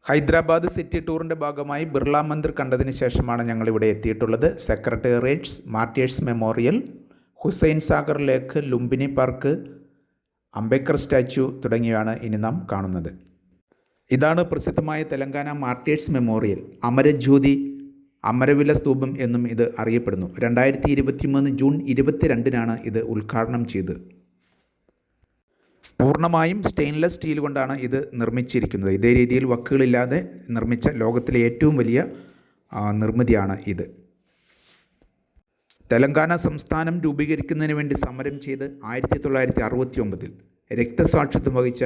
Hyderabad city ടൂറിൻ്റെ ഭാഗമായി ബിർള മന്ദിർ കണ്ടതിന് ശേഷമാണ് ഞങ്ങളിവിടെ എത്തിയിട്ടുള്ളത്. സെക്രട്ടേറിയറ്റ്സ്, മാർട്ടിയേഴ്സ് മെമ്മോറിയൽ, ഹുസൈൻ സാഗർ ലേക്ക്, ലുംബിനി പാർക്ക്, അംബേദ്കർ സ്റ്റാച്യു തുടങ്ങിയവയാണ് ഇനി നാം കാണുന്നത്. ഇതാണ് പ്രസിദ്ധമായ തെലങ്കാന മാർട്ടിയേഴ്സ് മെമ്മോറിയൽ. അമരജ്യോതി, അമരവില സ്തൂപം എന്നും ഇത് അറിയപ്പെടുന്നു. 2023 ജൂൺ 22-നാണ് ഇത് ഉദ്ഘാടനം ചെയ്തത്. പൂർണ്ണമായും സ്റ്റെയിൻലെസ് സ്റ്റീൽ കൊണ്ടാണ് ഇത് നിർമ്മിച്ചിരിക്കുന്നത്. ഇതേ രീതിയിൽ വക്കുകളില്ലാതെ നിർമ്മിച്ച ലോകത്തിലെ ഏറ്റവും വലിയ നിർമ്മിതിയാണ് ഇത്. തെലങ്കാന സംസ്ഥാനം രൂപീകരിക്കുന്നതിന് വേണ്ടി സമരം ചെയ്ത് 1969 രക്തസാക്ഷിത്വം വഹിച്ച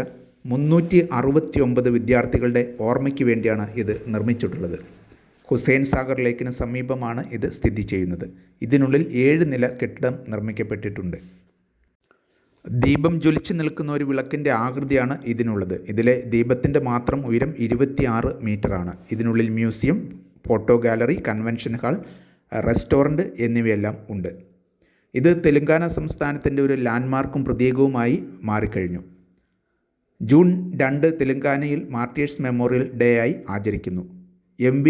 369 വിദ്യാർത്ഥികളുടെ ഓർമ്മയ്ക്ക് വേണ്ടിയാണ് ഇത് നിർമ്മിച്ചിട്ടുള്ളത്. ഹുസൈൻ സാഗർ ലേക്കിന് സമീപമാണ് ഇത് സ്ഥിതി ചെയ്യുന്നത്. ഇതിനുള്ളിൽ 7 നില കെട്ടിടം നിർമ്മിക്കപ്പെട്ടിട്ടുണ്ട്. ദീപം ജ്വലിച്ചു നിൽക്കുന്ന ഒരു വിളക്കിൻ്റെ ആകൃതിയാണ് ഇതിനുള്ളത്. ഇതിലെ ദീപത്തിൻ്റെ മാത്രം ഉയരം 26 മീറ്ററാണ്. ഇതിനുള്ളിൽ museum, photo gallery, convention hall, restaurant എന്നിവയെല്ലാം ഉണ്ട്. ഇത് തെലങ്കാന സംസ്ഥാനത്തിൻ്റെ ഒരു ലാൻഡ്മാർക്കും പ്രതീകവുമായി മാറിക്കഴിഞ്ഞു. ജൂൺ 2 തെലങ്കാനയിൽ മാർട്ടിയേഴ്സ് മെമ്മോറിയൽ ഡേ ആയി ആചരിക്കുന്നു. MV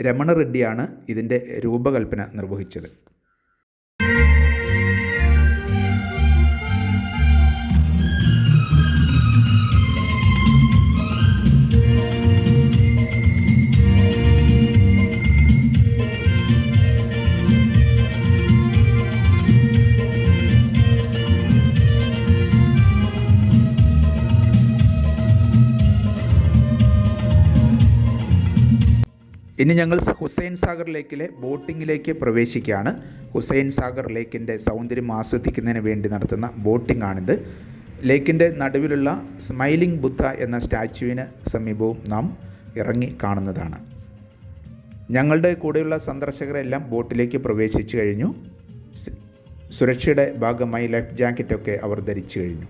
രമണ റെഡ്ഡിയാണ് ഇതിൻ്റെ രൂപകൽപ്പന നിർവഹിച്ചത്. ഇനി ഞങ്ങൾ ഹുസൈൻ സാഗർ ലേക്കിലെ ബോട്ടിങ്ങിലേക്ക് പ്രവേശിക്കുകയാണ്. ഹുസൈൻ സാഗർ ലേക്കിൻ്റെ സൗന്ദര്യം ആസ്വദിക്കുന്നതിന് വേണ്ടി നടത്തുന്ന ബോട്ടിംഗ് ആണിത്. ലേക്കിൻ്റെ നടുവിലുള്ള സ്മൈലിംഗ് ബുദ്ധ എന്ന സ്റ്റാച്യുവിന് സമീപവും നാം ഇറങ്ങി കാണുന്നതാണ്. ഞങ്ങളുടെ കൂടെയുള്ള സന്ദർശകരെല്ലാം ബോട്ടിലേക്ക് പ്രവേശിച്ചു കഴിഞ്ഞു. സുരക്ഷയുടെ ഭാഗമായി ലൈഫ് ജാക്കറ്റൊക്കെ അവർ ധരിച്ചു കഴിഞ്ഞു.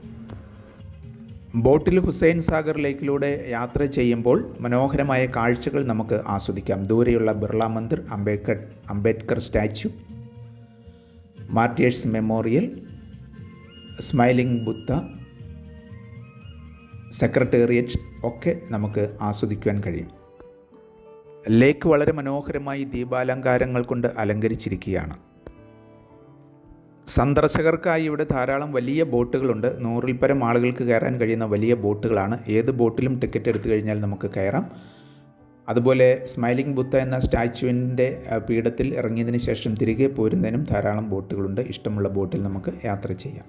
ബോട്ടിൽ ഹുസൈൻ സാഗർ ലേക്കിലൂടെ യാത്ര ചെയ്യുമ്പോൾ മനോഹരമായ കാഴ്ചകൾ നമുക്ക് ആസ്വദിക്കാം. ദൂരെയുള്ള Birla Mandir, Ambedkar statue, martyrs memorial, smiling Buddha, secretariat ഒക്കെ നമുക്ക് ആസ്വദിക്കുവാൻ കഴിയും. ലേക്ക് വളരെ മനോഹരമായി ദീപാലങ്കാരങ്ങൾ കൊണ്ട് അലങ്കരിച്ചിരിക്കുകയാണ്. സന്ദർശകർക്കായി ഇവിടെ ധാരാളം വലിയ ബോട്ടുകളുണ്ട്. 100-ൽ പരം ആളുകൾക്ക് കയറാൻ കഴിയുന്ന വലിയ ബോട്ടുകളാണ്. ഏത് ബോട്ടിലും ടിക്കറ്റ് എടുത്തു കഴിഞ്ഞാൽ നമുക്ക് കയറാം. അതുപോലെ സ്മൈലിംഗ് ബുദ്ധ എന്ന സ്റ്റാച്യുവിൻ്റെ പീഠത്തിൽ ഇറങ്ങിയതിന് ശേഷം തിരികെ പോരുന്നതിനും ധാരാളം ബോട്ടുകളുണ്ട്. ഇഷ്ടമുള്ള ബോട്ടിൽ നമുക്ക് യാത്ര ചെയ്യാം.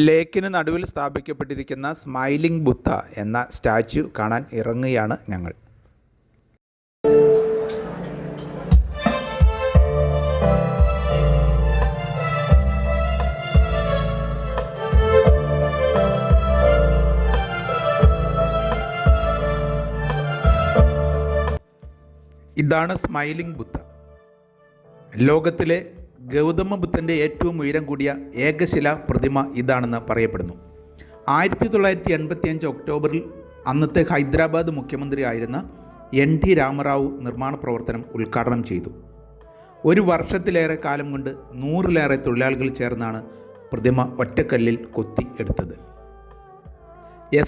ലേക്കിന് നടുവിൽ സ്ഥാപിക്കപ്പെട്ടിരിക്കുന്ന സ്മൈലിംഗ് ബുദ്ധ എന്ന സ്റ്റാച്യു കാണാൻ ഇറങ്ങുകയാണ് ഞങ്ങൾ. ഇതാണ് സ്മൈലിംഗ് ബുദ്ധ. ലോകത്തിലെ ഗൗതമ ബുദ്ധൻ്റെ ഏറ്റവും ഉയരം കൂടിയ ഏകശില പ്രതിമ ഇതാണെന്ന് പറയപ്പെടുന്നു. 1985 ഒക്ടോബറിൽ അന്നത്തെ ഹൈദരാബാദ് മുഖ്യമന്ത്രി ആയിരുന്ന NT രാമറാവു നിർമ്മാണ പ്രവർത്തനം ഉദ്ഘാടനം ചെയ്തു. ഒരു വർഷത്തിലേറെ കാലം കൊണ്ട് 100-ലേറെ തൊഴിലാളികൾ ചേർന്നാണ് പ്രതിമ ഒറ്റക്കല്ലിൽ കൊത്തി എടുത്തത്.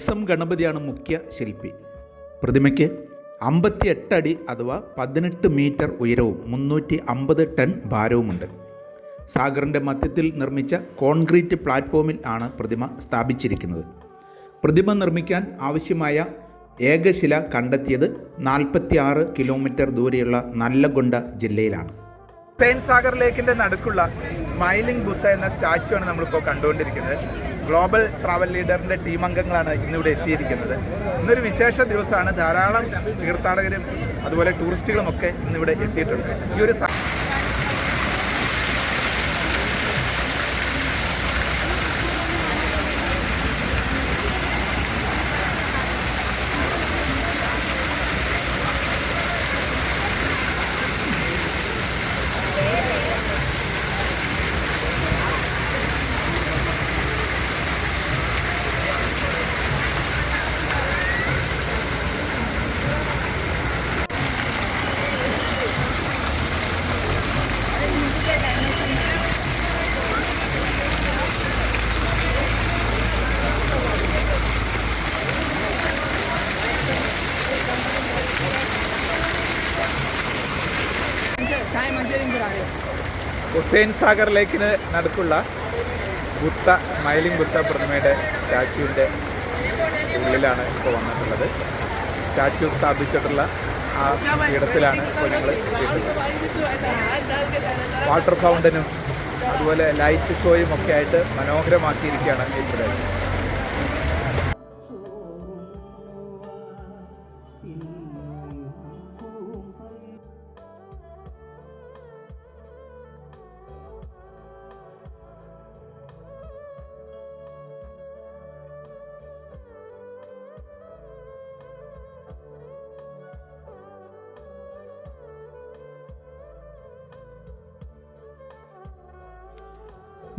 SM ഗണപതിയാണ് മുഖ്യ ശില്പി. പ്രതിമയ്ക്ക് 58 അടി അഥവാ 18 മീറ്റർ ഉയരവും 350 ടൺ ഭാരവുമുണ്ട്. സാഗറിൻ്റെ മധ്യത്തിൽ നിർമ്മിച്ച കോൺക്രീറ്റ് പ്ലാറ്റ്ഫോമിൽ ആണ് പ്രതിമ സ്ഥാപിച്ചിരിക്കുന്നത്. പ്രതിമ നിർമ്മിക്കാൻ ആവശ്യമായ ഏകശില കണ്ടെത്തിയത് 46 കിലോമീറ്റർ ദൂരെയുള്ള നല്ലഗൊണ്ട ജില്ലയിലാണ്. ഹുസൈൻ സാഗർ ലേക്കിൻ്റെ നടുക്കുള്ള സ്മൈലിംഗ് ബുദ്ധ എന്ന സ്റ്റാച്യു ആണ് നമ്മളിപ്പോൾ കണ്ടുകൊണ്ടിരിക്കുന്നത്. ഗ്ലോബൽ ട്രാവൽ ലീഡറിൻ്റെ ടീം അംഗങ്ങളാണ് ഇന്നിവിടെ എത്തിയിരിക്കുന്നത്. ഇന്നൊരു വിശേഷ ദിവസമാണ്. ധാരാളം തീർത്ഥാടകരും അതുപോലെ ടൂറിസ്റ്റുകളുമൊക്കെ ഇന്നിവിടെ എത്തിയിട്ടുണ്ട്. ഈ ഒരു ഹുസൈൻ സാഗർ ലേക്കിന് നടുക്കുള്ള ബുദ്ധ സ്മൈലിംഗ് ബുദ്ധ പ്രതിമയുടെ സ്റ്റാച്യുവിൻ്റെ ഉള്ളിലാണ് ഇപ്പോൾ വന്നിട്ടുള്ളത്. സ്റ്റാച്യു സ്ഥാപിച്ചിട്ടുള്ള ആ ഇടത്തിലാണ് ഇപ്പോൾ ഞങ്ങൾ എത്തിയിട്ടുള്ളത്. വാട്ടർ ഫൗണ്ടനും അതുപോലെ ലൈറ്റ് ഷോയും ഒക്കെ ആയിട്ട് മനോഹരമാക്കിയിരിക്കുകയാണ് ഈ പ്രദേശം.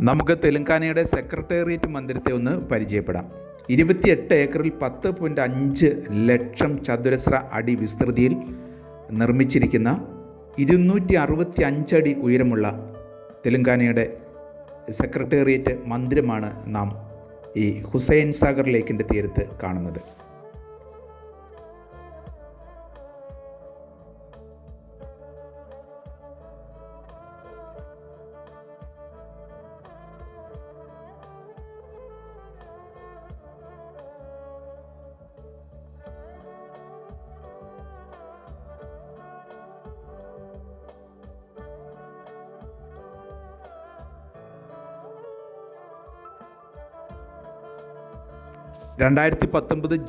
നമുക്ക് തെലങ്കാനയുടെ സെക്രട്ടേറിയറ്റ് മന്ദിരത്തെ ഒന്ന് പരിചയപ്പെടാം. 28 ഏക്കറിൽ 10.5 ലക്ഷം ചതുരശ്ര അടി വിസ്തൃതിയിൽ നിർമ്മിച്ചിരിക്കുന്ന 265 അടി ഉയരമുള്ള തെലങ്കാനയുടെ സെക്രട്ടേറിയറ്റ് മന്ദിരമാണ് നാം ഈ ഹുസൈൻ സാഗർ ലേക്കിൻ്റെ തീരത്ത് കാണുന്നത്.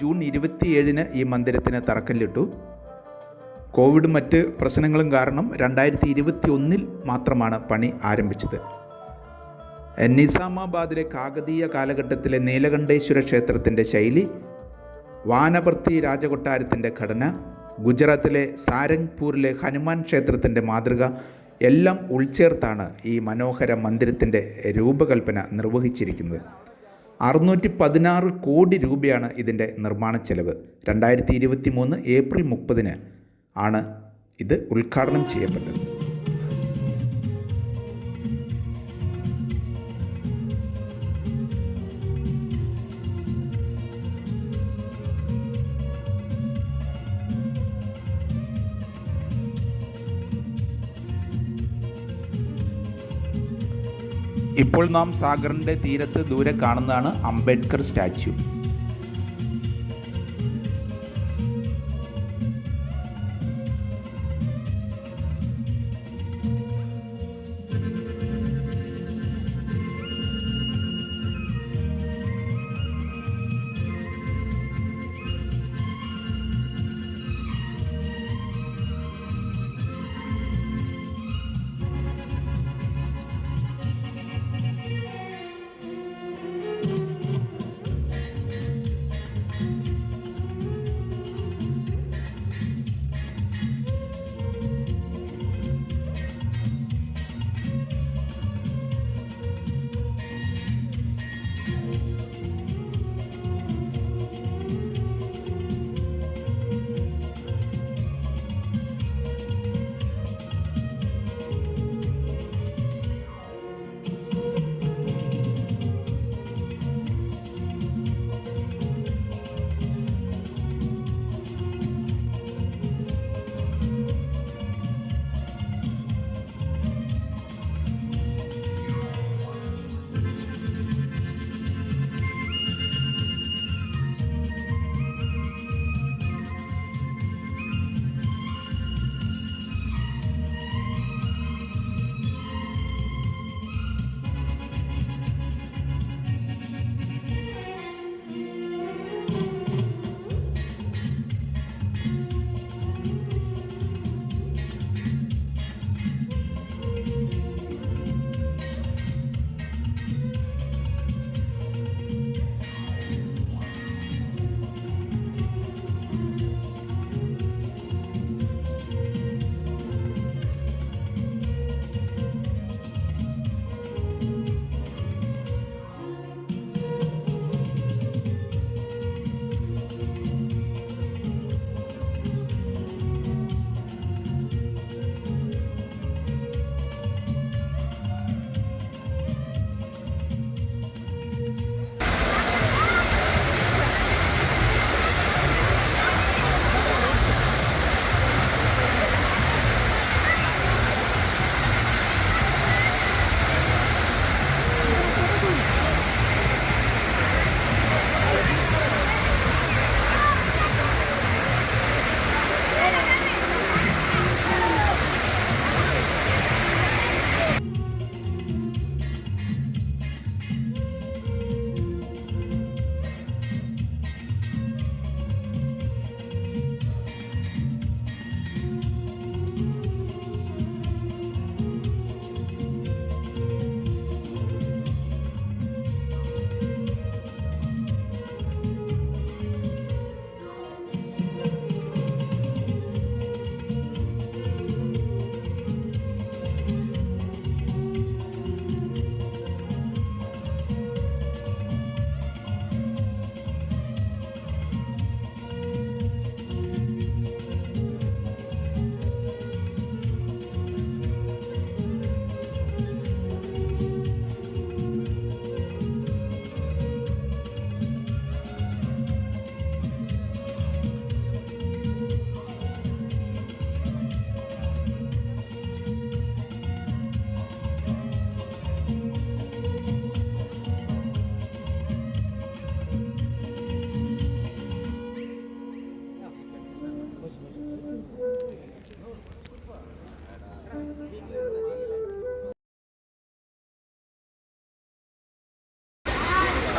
ജൂൺ 27 ഈ മന്ദിരത്തിന് തറക്കല്ലിട്ടു. കോവിഡും മറ്റ് പ്രശ്നങ്ങളും കാരണം 2021 മാത്രമാണ് പണി ആരംഭിച്ചത്. നിസാമാബാദിലെ കാകതീയ കാലഘട്ടത്തിലെ നീലകണ്ഠേശ്വര ക്ഷേത്രത്തിൻ്റെ ശൈലി, വാനപർത്തി രാജകൊട്ടാരത്തിൻ്റെ ഘടന, ഗുജറാത്തിലെ സാരംഗ്പൂരിലെ ഹനുമാൻ ക്ഷേത്രത്തിൻ്റെ മാതൃക എല്ലാം ഉൾച്ചേർത്താണ് ഈ മനോഹര മന്ദിരത്തിൻ്റെ രൂപകൽപ്പന നിർവഹിച്ചിരിക്കുന്നത്. 616 കോടി രൂപയാണ് ഇതിൻ്റെ നിർമ്മാണ ചെലവ്. 2023 ഏപ്രിൽ 30 ആണ് ഇത് ഉദ്ഘാടനം ചെയ്യപ്പെട്ടത്. ഇപ്പോൾ നാം സാഗറിൻ്റെ തീരത്ത് ദൂരെ കാണുന്നതാണ് Ambedkar statue.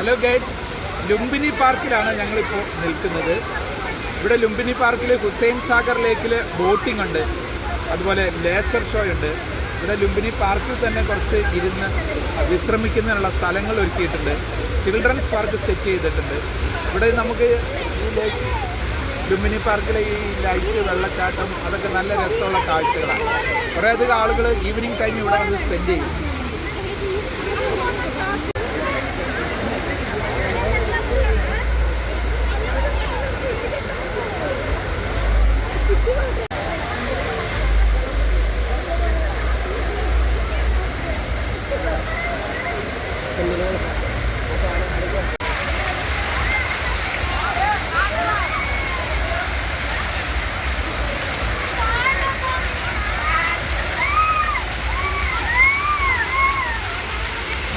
Hello guides, Lumbini പാർക്കിലാണ് ഞങ്ങളിപ്പോൾ നിൽക്കുന്നത്. ഇവിടെ ലുംബിനി പാർക്കിൽ ഹുസൈൻ സാഗർ ലേക്കിൽ ബോട്ടിംഗ് ഉണ്ട്, അതുപോലെ ലേസർ ഷോ ഉണ്ട്. ഇവിടെ ലുംബിനി പാർക്കിൽ തന്നെ കുറച്ച് ഇരുന്ന് വിശ്രമിക്കുന്നതിനുള്ള സ്ഥലങ്ങൾ ഒരുക്കിയിട്ടുണ്ട്. ചിൽഡ്രൻസ് പാർക്ക് സെറ്റ് ചെയ്തിട്ടുണ്ട്. ഇവിടെ നമുക്ക് ഈ ലേക്ക് ലുംബിനി പാർക്കിലെ ഈ ലൈറ്റ്, വെള്ളച്ചാട്ടം, അതൊക്കെ നല്ല രസമുള്ള കാഴ്ചകളാണ്. കുറേയധികം ആളുകൾ ഈവനിങ് ടൈം ഇവിടെ വന്ന് സ്പെൻഡ് ചെയ്യും.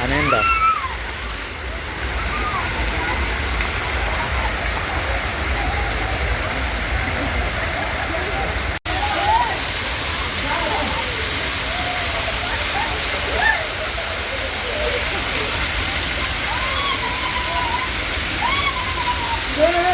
മനയുണ്ടോ? Yeah.